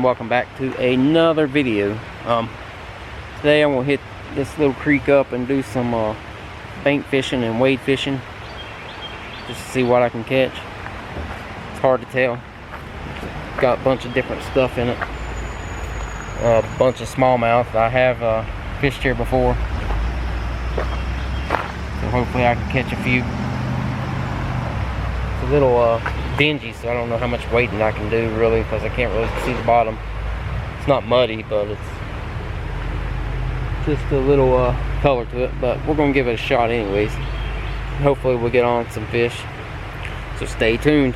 welcome back to another video. Today I'm gonna hit this little creek up and do some bank fishing and wade fishing, just to see what I can catch. It's hard to tell. Got a bunch of different stuff in it. A bunch of smallmouth. I have fished here before, so hopefully I can catch a few. It's a little dingy, so I don't know how much wading I can do really, because I can't really see the bottom. It's not muddy, but it's just a little color to it, but we're gonna give it a shot anyways. Hopefully we'll get on some fish, so stay tuned.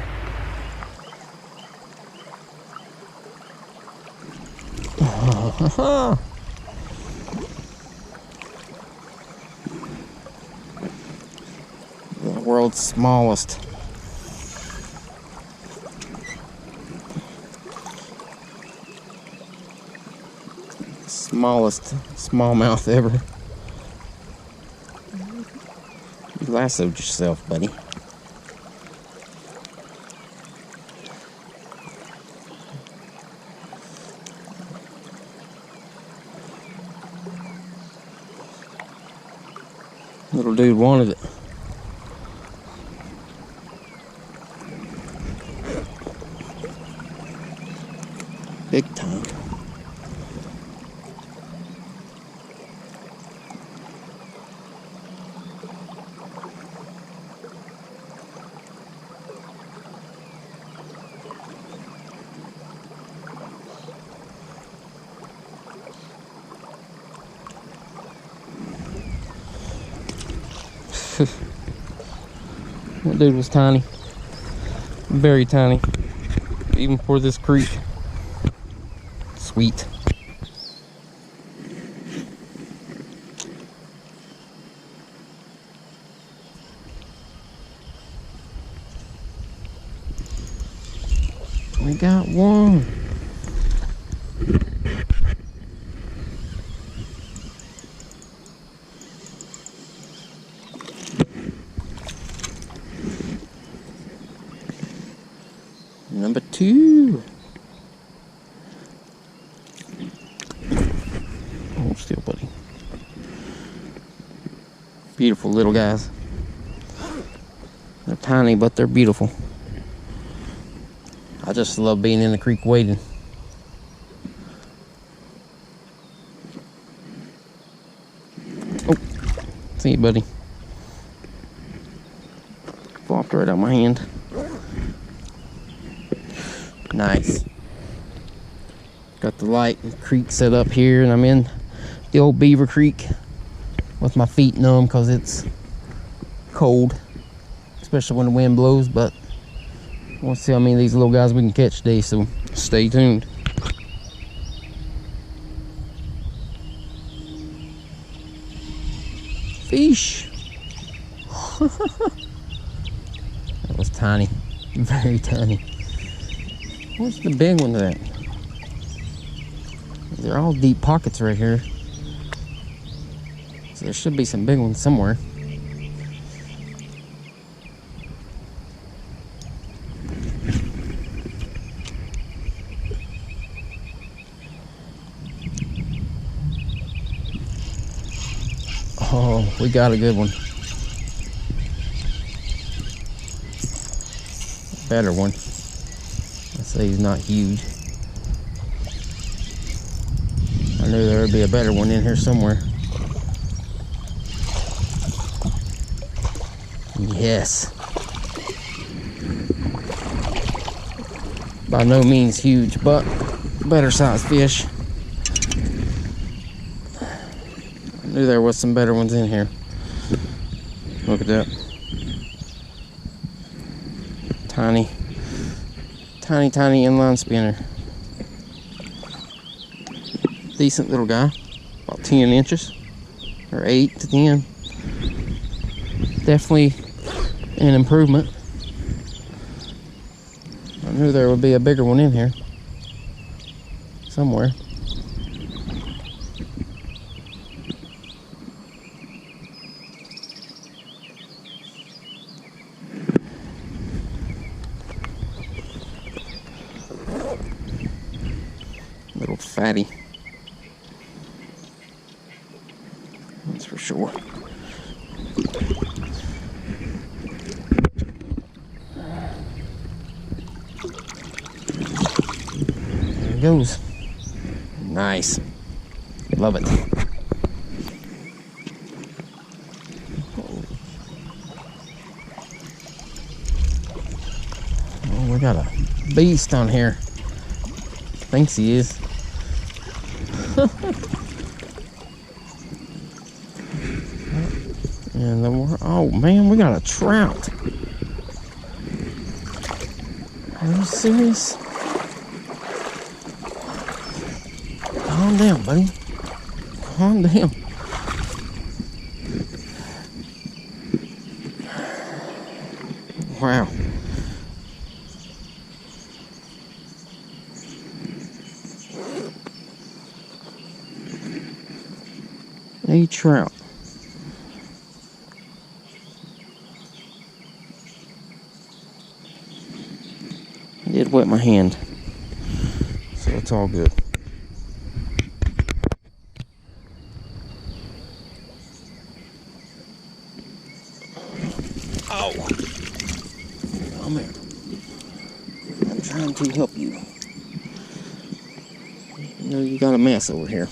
The world's smallest. Smallest smallmouth ever. You lassoed yourself, buddy. Little dude wanted it. Big time. That dude was tiny, very tiny, even for this creek. Sweet. We got one. Number two. Hold still, buddy. Beautiful little guys. They're tiny, but they're beautiful. I just love being in the creek wading. Oh, see you, buddy. Flopped right out my hand. Nice. Got the light creek set up here, and I'm in the old Beaver Creek with my feet numb because it's cold, especially when the wind blows. But we'll see how many of these little guys we can catch today, so stay tuned. Fish. That was tiny, very tiny. What's the big one at? They're all deep pockets right here, so there should be some big ones somewhere. Oh, we got a good one. Better one. I'd say he's not huge. I knew there would be a better one in here somewhere. Yes. By no means huge, but better sized fish. I knew there was some better ones in here. Look at that. Tiny. Tiny inline spinner. Decent little guy. About 10 inches. Or 8 to 10. Definitely an improvement. I knew there would be a bigger one in here. Somewhere. fatty. That's for sure. There he goes. Nice. Love it. Oh, we got a beast on here. Thinks he is. And then oh man, we got a trout. Are you serious? Calm down, buddy. Calm down. Wow. A trout. I did wet my hand, so it's all good. Oh, come here. I'm trying to help you. You know you got a mess over here.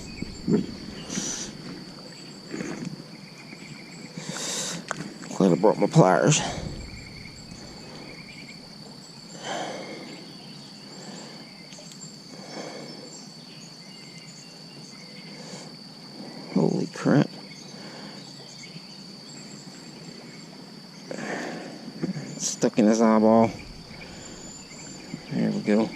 Glad I brought my pliers. Holy crap. It's stuck in his eyeball. There we go.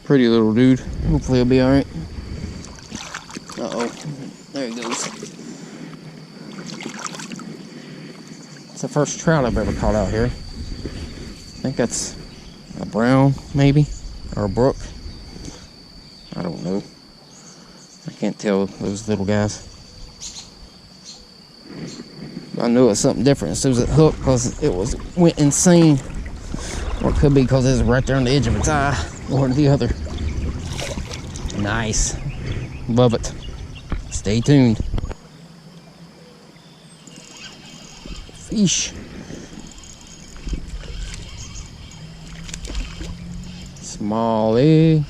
Pretty little dude. Hopefully he'll be alright. Uh-oh. There he goes. It's the first trout I've ever caught out here. I think that's a brown, maybe, or a brook. I don't know. I can't tell those little guys. I knew it was something different as soon as it hooked because it went insane. Or it could be because it was right there on the edge of its eye, one or the other. Nice. Love it. Stay tuned. Fish. Smallie.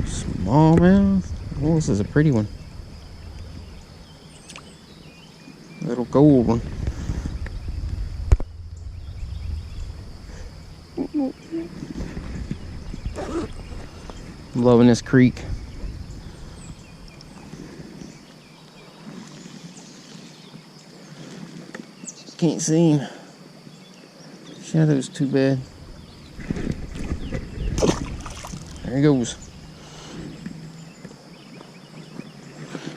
Smallmouth. Oh, this is a pretty one. Little gold one. I'm loving this creek. Can't see him. Shadow's too bad. There he goes.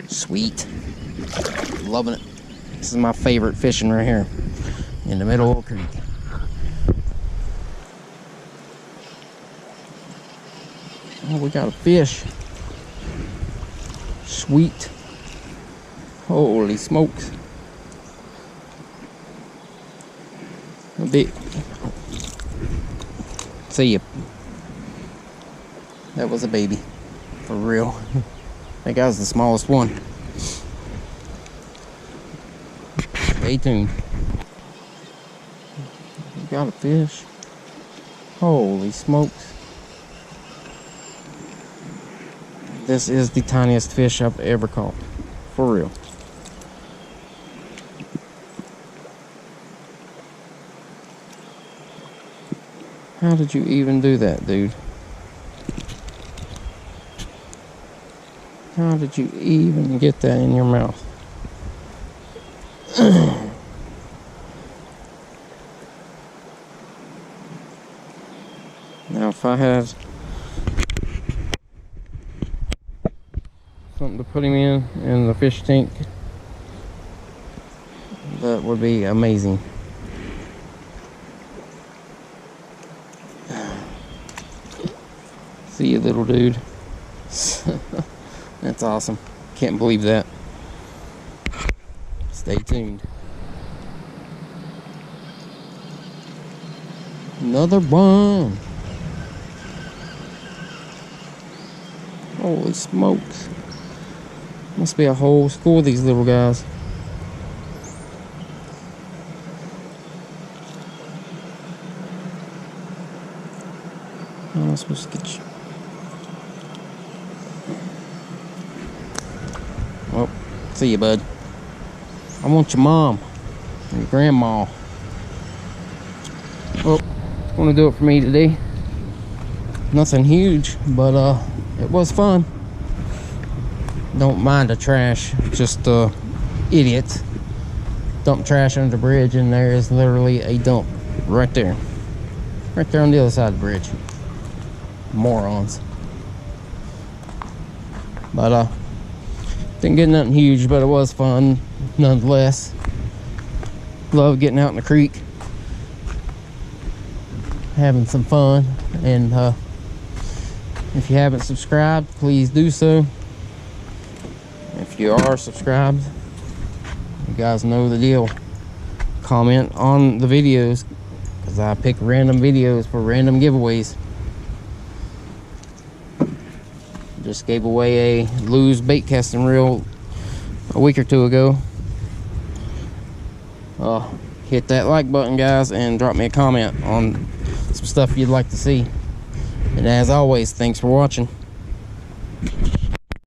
Sweet. Loving it. This is my favorite fishing right here. In the middle of the creek. Oh, we got a fish. Sweet. Holy smokes. A bit. See ya. That was a baby. For real. I think that was the smallest one. Stay tuned. We got a fish. Holy smokes. This is the tiniest fish I've ever caught. For real. How did you even do that, dude? How did you even get that in your mouth? Now if I had something to put him in the fish tank, that would be amazing. See you, little dude. That's awesome. Can't believe that. Stay tuned. Another one. Holy smokes. Must be a whole school of these little guys. I'm supposed to get you. Well, see you, bud. I want your mom and your grandma. Well, it's gonna do it for me today. Nothing huge, but it was fun. Don't mind the trash, just idiots dump trash under the bridge, and there is literally a dump right there on the other side of the bridge. Morons. But didn't get nothing huge, but it was fun nonetheless. Love getting out in the creek, having some fun. And if you haven't subscribed, please do so. If you are subscribed, you guys know the deal. Comment on the videos, because I pick random videos for random giveaways. Just gave away a Lew's bait casting reel a week or two ago. Hit that like button, guys, and drop me a comment on some stuff you'd like to see. And as always, thanks for watching.